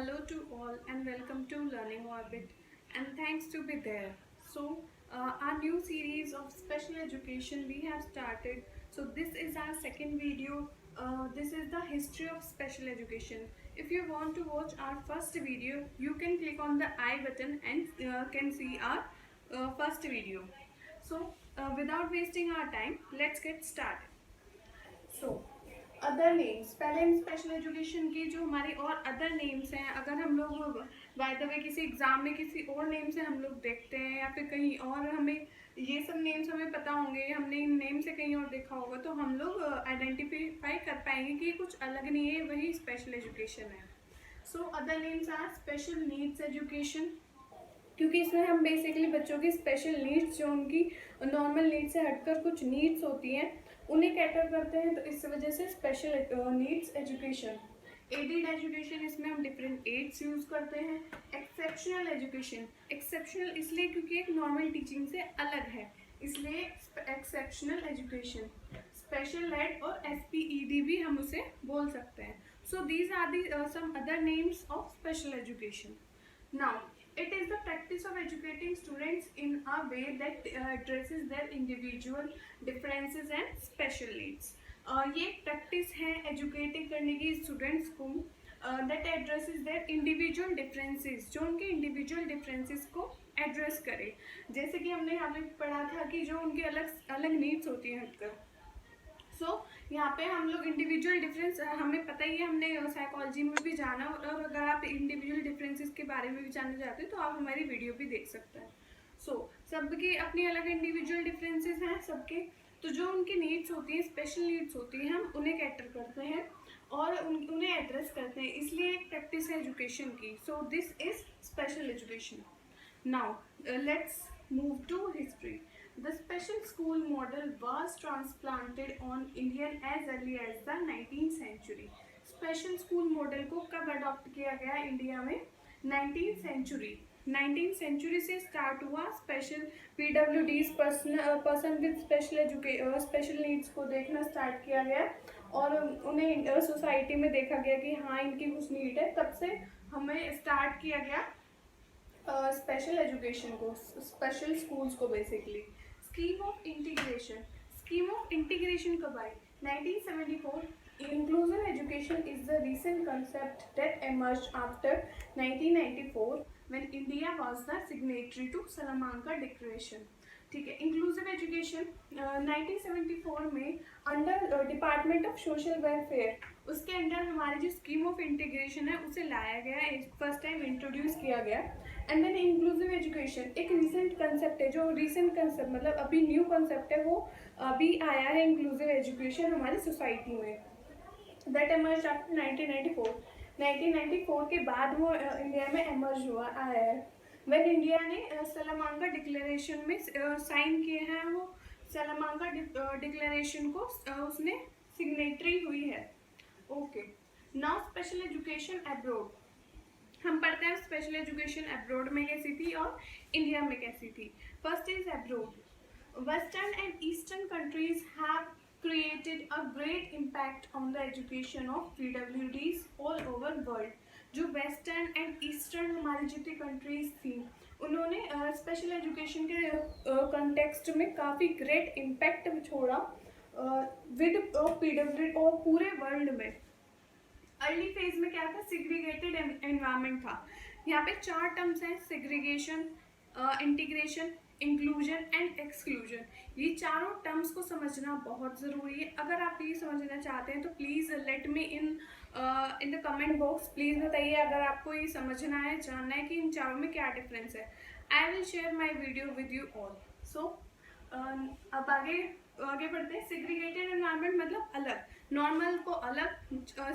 Hello to all and welcome to Learning Orbit and thanks to be there. Our new series of special education we have started. So this is our second video. This is the history of special education. If you want to watch our first video, you can click on the I button and can see our first video. Without wasting our time, let's get started. So other names, पहले हम special education की जो हमारे और other names हैं, अगर हम लोग बाय द वे किसी एग्ज़ाम में किसी और नेम से हम लोग देखते हैं या फिर कहीं और हमें ये सब नेम्स हमें पता होंगे, हमने इन नेम से कहीं और देखा होगा, तो हम लोग आइडेंटिफाई कर पाएंगे कि कुछ अलग नहीं है, वही स्पेशल एजुकेशन है. So other names are special needs education, क्योंकि इसमें हम बेसिकली बच्चों की स्पेशल नीड्स जो उनकी नॉर्मल नीड्स से हटकर कुछ नीड्स होती हैं उन्हें कैटर करते हैं, तो इस वजह से special needs education. Aided education, इसमें हम डिफरेंट एड्स यूज़ करते हैं. एक्सेप्शनल एजुकेशन, एक्सेप्शनल इसलिए क्योंकि एक नॉर्मल टीचिंग से अलग है, इसलिए एक्सेप्शनल एजुकेशन. स्पेशल एड और SPED भी हम उसे बोल सकते हैं. So these are the some other names of special education. Now, it is the practice of educating students in a way that addresses their individual differences and special needs. ये practice है educating करने की students को, that addresses their individual differences, जो उनके individual differences को address करे. जैसे कि हमने यहाँ पे पढ़ा था कि जो उनके अलग अलग नीड्स होती हैं हटकर. यहाँ पे हम लोग इंडिविजुअल डिफरेंस, हमें पता ही है, हमने साइकोलॉजी में भी जाना, और अगर आप इंडिविजुअल डिफरेंसेस के बारे में भी जानना चाहते हैं तो आप हमारी वीडियो भी देख सकते हैं. सबकी अपनी अलग इंडिविजुअल डिफरेंसेस हैं सबके, तो जो उनकी नीड्स होती हैं, स्पेशल नीड्स होती हैं, हम उन्हें कैटर करते हैं और उन्हें एड्रेस करते हैं, इसलिए एक प्रैक्टिस है एजुकेशन की. So this is special education. Now let's move to history. The special school model was transplanted on Indian as early as the 19th century. Special school model को कब अडॉप्ट किया गया इंडिया में? 19th century. 19th century से start हुआ special PWDs, person with special needs को देखना start किया गया और उन्हें सोसाइटी में देखा गया कि हाँ इनकी कुछ नीड है, तब से हमें स्टार्ट किया गया स्पेशल एजुकेशन को, स्पेशल स्कूल्स को basically. Scheme of integration, scheme of integration कब आई? 1974. Inclusive education is the recent concept that emerged after 1994 when India was the signatory to Salamanca Declaration. ठीक है, इंक्लूसिव एजुकेशन 1974 में under department of social welfare, उसके under हमारी जो scheme of integration है उसे लाया गया, फर्स्ट टाइम इंट्रोड्यूस किया गया. एंड देन इंक्लूसिव एजुकेशन एक रिसेंट कंसेप्ट है, जो रिसेंट कंसेप्ट मतलब अभी न्यू कंसेप्ट है, वो अभी आया है इंक्लूसिव एजुकेशन हमारी सोसाइटी में. That emerge after 1994. 1994 के बाद वो इंडिया में एमर्ज हुआ आया है. when इंडिया ने सलामांका डिक्लेरेशन में साइन किए हैं, वो सलामांका डिक्लेरेशन को उसने सिग्नेटरी हुई है. Okay, now special education abroad. हम पढ़ते हैं स्पेशल एजुकेशन अब्रॉड में कैसी थी और इंडिया में कैसी थी. First is abroad. Western and eastern countries have created a great impact on the education of PWDs all over world. जो वेस्टर्न एंड ईस्टर्न हमारी जितनी कंट्रीज थी उन्होंने स्पेशल एजुकेशन के कंटेक्स्ट में काफ़ी ग्रेट इम्पैक्ट छोड़ा विद PWD और पूरे वर्ल्ड में. अर्ली फेज में क्या था? सिग्रीगेटेड एनवायरनमेंट था. यहाँ पे 4 टर्म्स हैं: segregation, integration, inclusion and exclusion. ये चारों टर्म्स को समझना बहुत ज़रूरी है. अगर आप ये समझना चाहते हैं तो please let me in the comment box, please बताइए अगर आपको ये समझना है, जानना है कि इन चारों में क्या डिफरेंस है. I will share my video with you all. So अब आगे बढ़ते हैं. सिग्रीगेटेड एनवायरनमेंट मतलब अलग, नॉर्मल को अलग,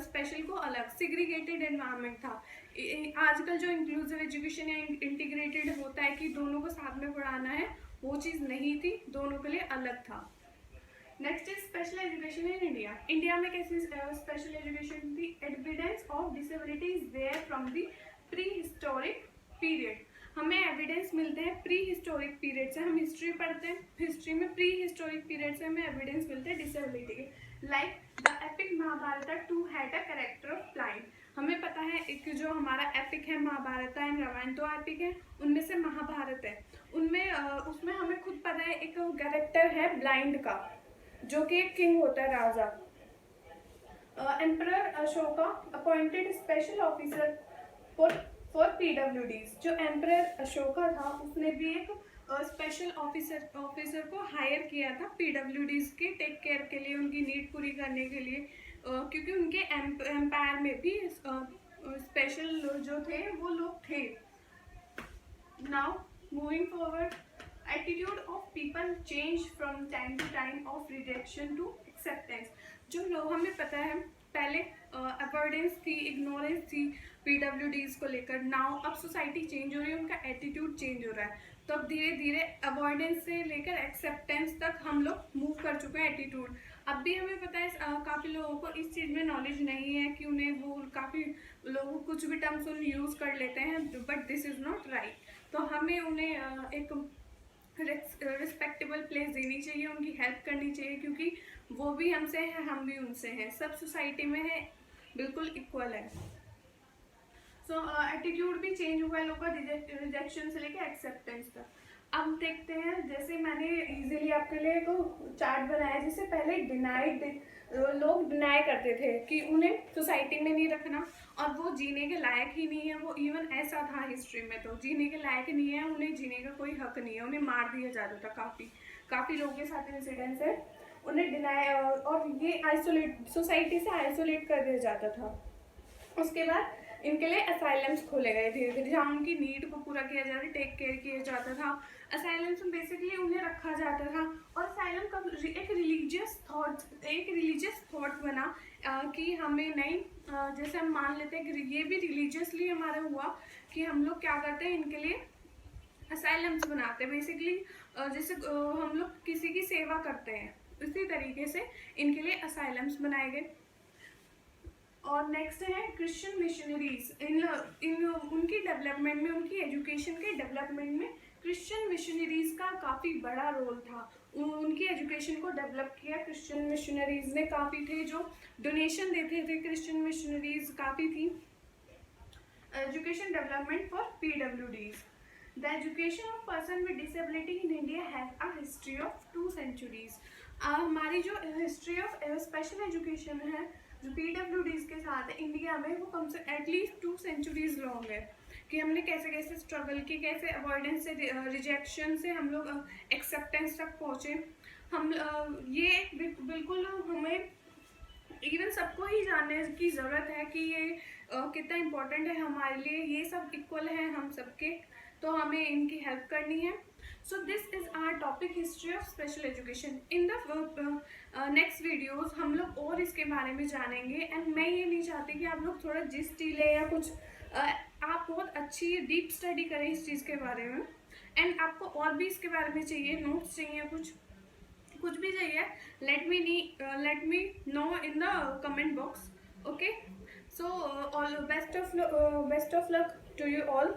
स्पेशल को अलग. सिग्रीगेटेड एनवायरनमेंट था. आजकल जो इंक्लूसिव एजुकेशन या इंटीग्रेटेड होता है कि दोनों को साथ में पढ़ाना है, वो चीज़ नहीं थी, दोनों के लिए अलग था. Next is special education in India. India में कैसी स्पेशल एजुकेशन थी? Evidence of disability is there from the pre historic period. हमें एविडेंस मिलते हैं प्री हिस्टोरिक पीरियड से. हम हिस्ट्री पढ़ते हैं, हिस्ट्री में प्री हिस्टोरिक पीरियड से हमें एविडेंस मिलते हैं डिसेबिलिटी के. Like the epic Mahabharata too had a character of blind. हमें पता है एक जो हमारा एपिक है महाभारत एंड रामायण, तो एपिक है उनमें से महाभारत है, उनमें उसमें हमें खुद पता है एक कैरेक्टर है ब्लाइंड का, जो कि एक किंग होता है, राजा। Emperor Ashoka appointed special officer for PWDs. जो एम्परर अशोका था उसने भी एक स्पेशल ऑफिसर को हायर किया था पीडब्ल्यूडीज के टेक केयर के लिए, उनकी नीड पूरी करने के लिए, क्योंकि उनके एम्पायर में भी स्पेशल जो थे वो लोग थे। Now moving forward, attitude of people change from time to time of rejection to acceptance. जो लोग, हमें पता है पहले अवॉइडेंस थी, इग्नोरेंस थी पीडब्ल्यूडीज को लेकर, नाउ अब सोसाइटी चेंज हो रही है, उनका एटीट्यूड चेंज हो रहा है, तो अब धीरे धीरे अवॉइडेंस से लेकर एक्सेप्टेंस तक हम लोग मूव कर चुके हैं एटीट्यूड। अब भी हमें पता है काफ़ी लोगों को इस चीज़ में नॉलेज नहीं है कि उन्हें वो, काफ़ी लोग कुछ भी टर्म्स उन्हें यूज़ कर लेते हैं, but this is not right. तो हमें उन्हें एक रिस्पेक्टेबल प्लेस देनी चाहिए, उनकी हेल्प करनी चाहिए, क्योंकि वो भी हमसे हैं, हम भी उनसे हैं, सब सोसाइटी में है, बिल्कुल इक्वल है। सो एटीट्यूड भी चेंज हुआ है लोगों का रिजेक्शन से लेकर एक्सेप्टेंस तक। अब देखते हैं, जैसे मैंने इजीली आपके लिए एक चार्ट बनाया, जिससे पहले लोग डिनाई करते थे कि उन्हें सोसाइटी में नहीं रखना और वो जीने के लायक ही नहीं है, वो इवन ऐसा था हिस्ट्री में, तो जीने के लायक नहीं है, उन्हें जीने का कोई हक नहीं है, उन्हें मार दिया जाता था। काफ़ी लोगों के साथ इंसिडेंट्स है, उन्हें डिनाई और ये आइसोलेट, सोसाइटी से आइसोलेट कर दिया जाता था। उसके बाद इनके लिए असाइलम्स खोले गए धीरे धीरे, जहाँ उनकी नीड को पूरा किया जाता, टेक केयर किया जाता था। असाइलम्स में बेसिकली उन्हें रखा जाता था, और असाइलम का एक रिलीजियस थॉट बना कि हमें नहीं, जैसे हम मान लेते हैं कि ये भी रिलीजियसली हमारा हुआ कि हम लोग क्या करते हैं, इनके लिए असाइलम्स बनाते हैं। बेसिकली जैसे हम लोग किसी की सेवा करते हैं, इसी तरीके से इनके लिए असाइलम्स बनाए गए। और नेक्स्ट है क्रिश्चियन मिशनरीज, इन उनकी डेवलपमेंट में, उनकी एजुकेशन के डेवलपमेंट में क्रिश्चियन मिशनरीज का काफ़ी बड़ा रोल था। उनकी एजुकेशन को डेवलप किया क्रिश्चियन मिशनरीज ने, काफ़ी थे जो डोनेशन देते थे, क्रिश्चियन मिशनरीज काफ़ी थी। Education development for PWDs. The education of person with disability in India has a history of 2 centuries। हमारी जो हिस्ट्री ऑफ स्पेशल एजुकेशन है जो पीडब्ल्यूडीज के साथ है इंडिया में, वो कम से एटलीस्ट 2 centuries लॉन्ग है, कि हमने कैसे कैसे स्ट्रगल की, कैसे अवॉइडेंस से, रिजेक्शन से हम लोग एक्सेप्टेंस तक पहुँचे। हम ये बिल्कुल हमें इवन सबको ही जानने की ज़रूरत है कि ये कितना इम्पोर्टेंट है हमारे लिए, ये सब इक्वल है हम सबके, तो हमें इनकी हेल्प करनी है। So this is our topic history of special education. In the next videos हम लोग और इसके बारे में जानेंगे, एंड मैं ये नहीं चाहती कि आप लोग थोड़ा जिस्ट ही ले या कुछ, आप बहुत अच्छी डीप स्टडी करें इस चीज़ के बारे में, एंड आपको और भी इसके बारे में चाहिए, नोट्स चाहिए, कुछ भी चाहिए, let me know in the comment box. Okay, so all best of luck to you all.